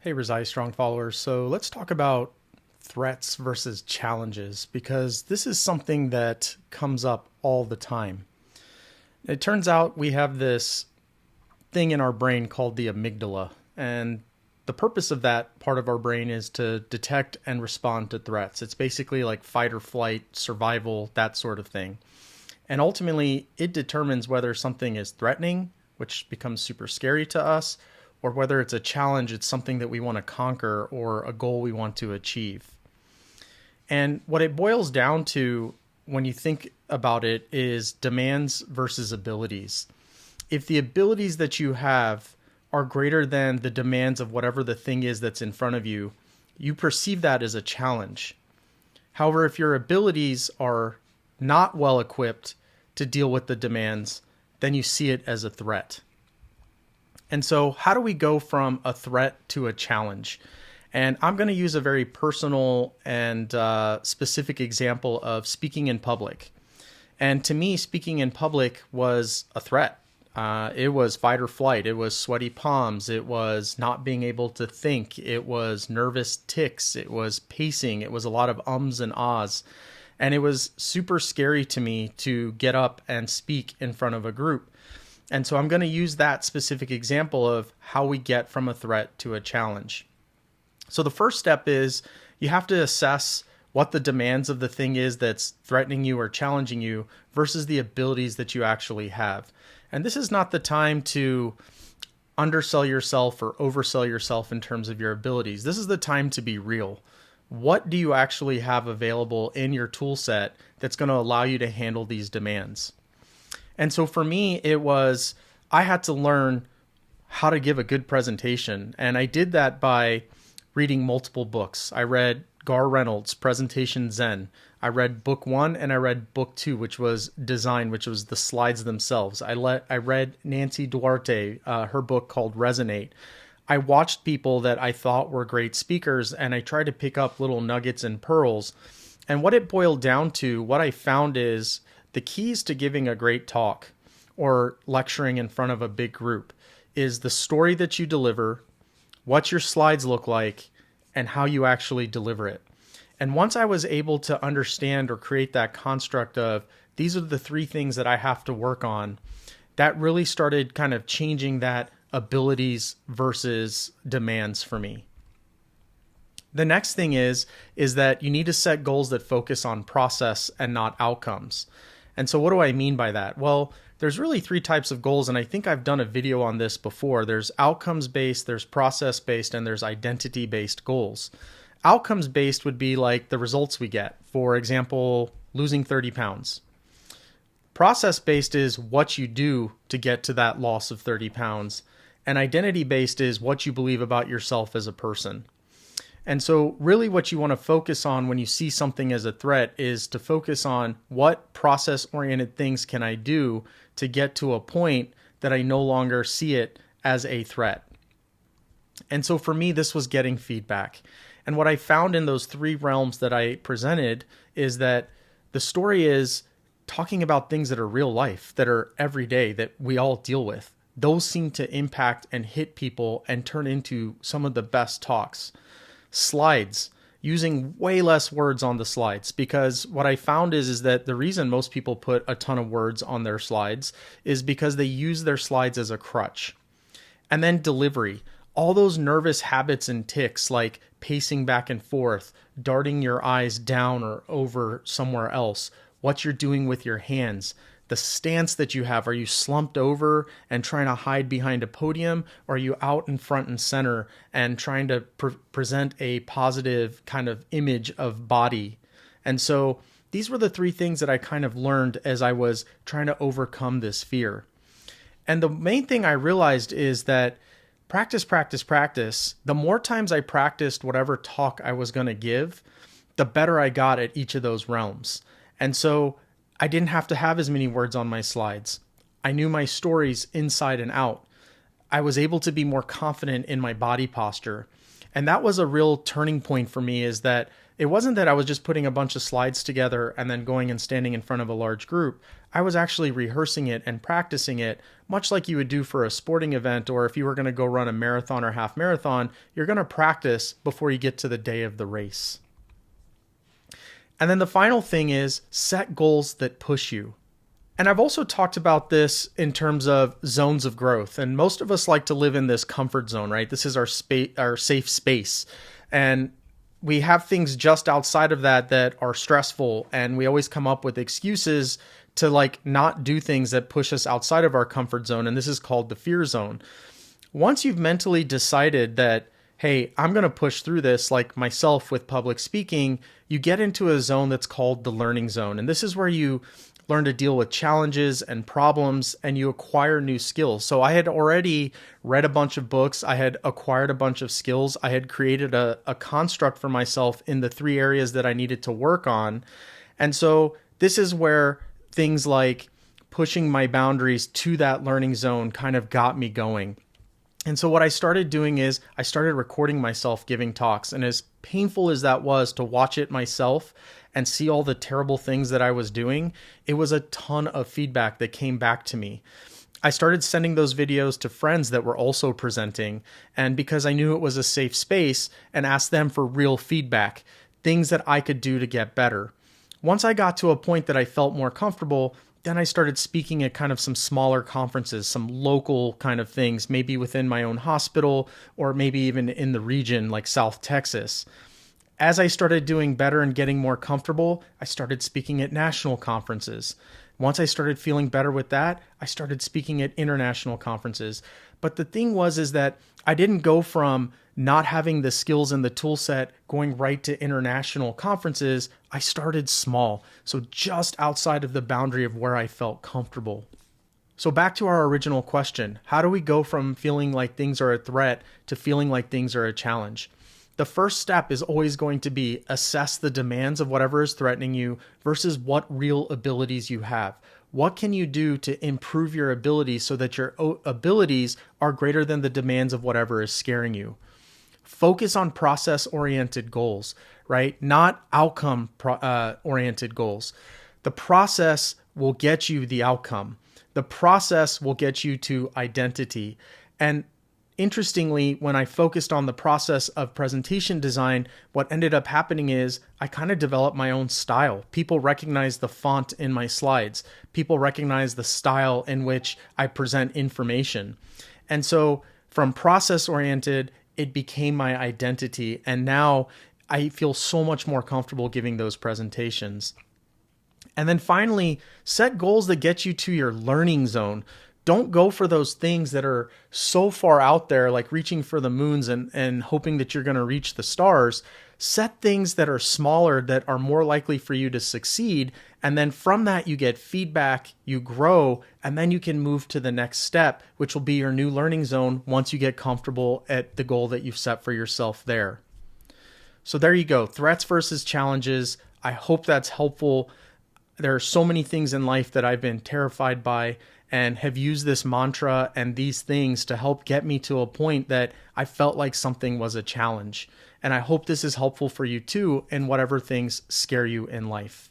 Hey, RezaieStrong followers. So let's talk about threats versus challenges because this is something that comes up all the time. It turns out we have this thing in our brain called the amygdala, and the purpose of that part of our brain is to detect and respond to threats. It's basically like fight or flight, survival, that sort of thing. And ultimately, it determines whether something is threatening, which becomes super scary to us, or whether it's a challenge, it's something that we want to conquer or a goal we want to achieve. And what it boils down to when you think about it is demands versus abilities. If the abilities that you have are greater than the demands of whatever the thing is that's in front of you, you perceive that as a challenge. However, if your abilities are not well equipped to deal with the demands, then you see it as a threat. And so how do we go from a threat to a challenge? And I'm going to use a very personal and specific example of speaking in public. And to me, speaking in public was a threat. It was fight or flight. It was sweaty palms. It was not being able to think. It was nervous tics. It was pacing. It was a lot of ums and ahs. And it was super scary to me to get up and speak in front of a group. And so I'm going to use that specific example of how we get from a threat to a challenge. So the first step is you have to assess what the demands of the thing is that's threatening you or challenging you versus the abilities that you actually have. And this is not the time to undersell yourself or oversell yourself in terms of your abilities. This is the time to be real. What do you actually have available in your tool set that's going to allow you to handle these demands? And so for me, I had to learn how to give a good presentation. And I did that by reading multiple books. I read Gar Reynolds' Presentation Zen. I read book 1 and I read book 2, which was design, which was the slides themselves. I read Nancy Duarte, her book called Resonate. I watched people that I thought were great speakers and I tried to pick up little nuggets and pearls. And what it boiled down to, what I found is the keys to giving a great talk or lecturing in front of a big group is the story that you deliver, what your slides look like, and how you actually deliver it. And once I was able to understand or create that construct of these are the three things that I have to work on, that really started kind of changing that abilities versus demands for me. The next thing is that you need to set goals that focus on process and not outcomes. And so what do I mean by that? Well, there's really three types of goals, and I think I've done a video on this before. There's outcomes-based, there's process-based, and there's identity-based goals. Outcomes-based would be like the results we get. For example, losing 30 pounds. Process-based is what you do to get to that loss of 30 pounds. And identity-based is what you believe about yourself as a person. And so really what you want to focus on when you see something as a threat is to focus on what process-oriented things can I do to get to a point that I no longer see it as a threat. And so for me, this was getting feedback. And what I found in those three realms that I presented is that the story is talking about things that are real life, that are everyday, that we all deal with. Those seem to impact and hit people and turn into some of the best talks. Slides, using way less words on the slides, because what I found is that the reason most people put a ton of words on their slides is because they use their slides as a crutch. And then delivery, all those nervous habits and tics like pacing back and forth, darting your eyes down or over somewhere else, what you're doing with your hands, the stance that you have. Are you slumped over and trying to hide behind a podium? Or are you out in front and center and trying to present a positive kind of image of body? And so these were the three things that I kind of learned as I was trying to overcome this fear. And the main thing I realized is that practice, practice, practice. The more times I practiced whatever talk I was going to give, the better I got at each of those realms. And so I didn't have to have as many words on my slides. I knew my stories inside and out. I was able to be more confident in my body posture. And that was a real turning point for me, is that It wasn't that I was just putting a bunch of slides together and then going and standing in front of a large group. I was actually rehearsing it and practicing it, much like you would do for a sporting event, or if you were going to go run a marathon or half marathon, you're going to practice before you get to the day of the race. And then the final thing is set goals that push you. And I've also talked about this in terms of zones of growth. And most of us like to live in this comfort zone, right? This is our safe space. And we have things just outside of that that are stressful. And we always come up with excuses to like not do things that push us outside of our comfort zone. And this is called the fear zone. Once you've mentally decided that, hey, I'm going to push through this, like myself with public speaking, you get into a zone that's called the learning zone. And this is where you learn to deal with challenges and problems, and you acquire new skills. So I had already read a bunch of books. I had acquired a bunch of skills. I had created a construct for myself in the 3 areas that I needed to work on. And so this is where things like pushing my boundaries to that learning zone kind of got me going. And so what I started doing is I started recording myself giving talks. And as painful as that was to watch it myself and see all the terrible things that I was doing, it was a ton of feedback that came back to me. I started sending those videos to friends that were also presenting. And because I knew it was a safe space, and asked them for real feedback, things that I could do to get better. Once I got to a point that I felt more comfortable, then I started speaking at kind of some smaller conferences, some local kind of things, maybe within my own hospital or maybe even in the region like South Texas. As I started doing better and getting more comfortable, I started speaking at national conferences. Once I started feeling better with that, I started speaking at international conferences. But the thing is that I didn't go from not having the skills and the tool set going right to international conferences. I started small, so just outside of the boundary of where I felt comfortable. So back to our original question, how do we go from feeling like things are a threat to feeling like things are a challenge? The first step is always going to be assess the demands of whatever is threatening you versus what real abilities you have. What can you do to improve your abilities so that your abilities are greater than the demands of whatever is scaring you? Focus on process-oriented goals, right? Not outcome-oriented goals. The process will get you the outcome. The process will get you to identity. And interestingly, when I focused on the process of presentation design, what ended up happening is I kind of developed my own style. People recognize the font in my slides. People recognize the style in which I present information. And so from process-oriented, it became my identity. And now I feel so much more comfortable giving those presentations. And then finally, set goals that get you to your learning zone. Don't go for those things that are so far out there, like reaching for the moons and hoping that you're going to reach the stars. Set things that are smaller, that are more likely for you to succeed. And then from that, you get feedback, you grow, and then you can move to the next step, which will be your new learning zone once you get comfortable at the goal that you've set for yourself there. So there you go, threats versus challenges. I hope that's helpful. There are so many things in life that I've been terrified by and have used this mantra and these things to help get me to a point that I felt like something was a challenge. And I hope this is helpful for you too in whatever things scare you in life.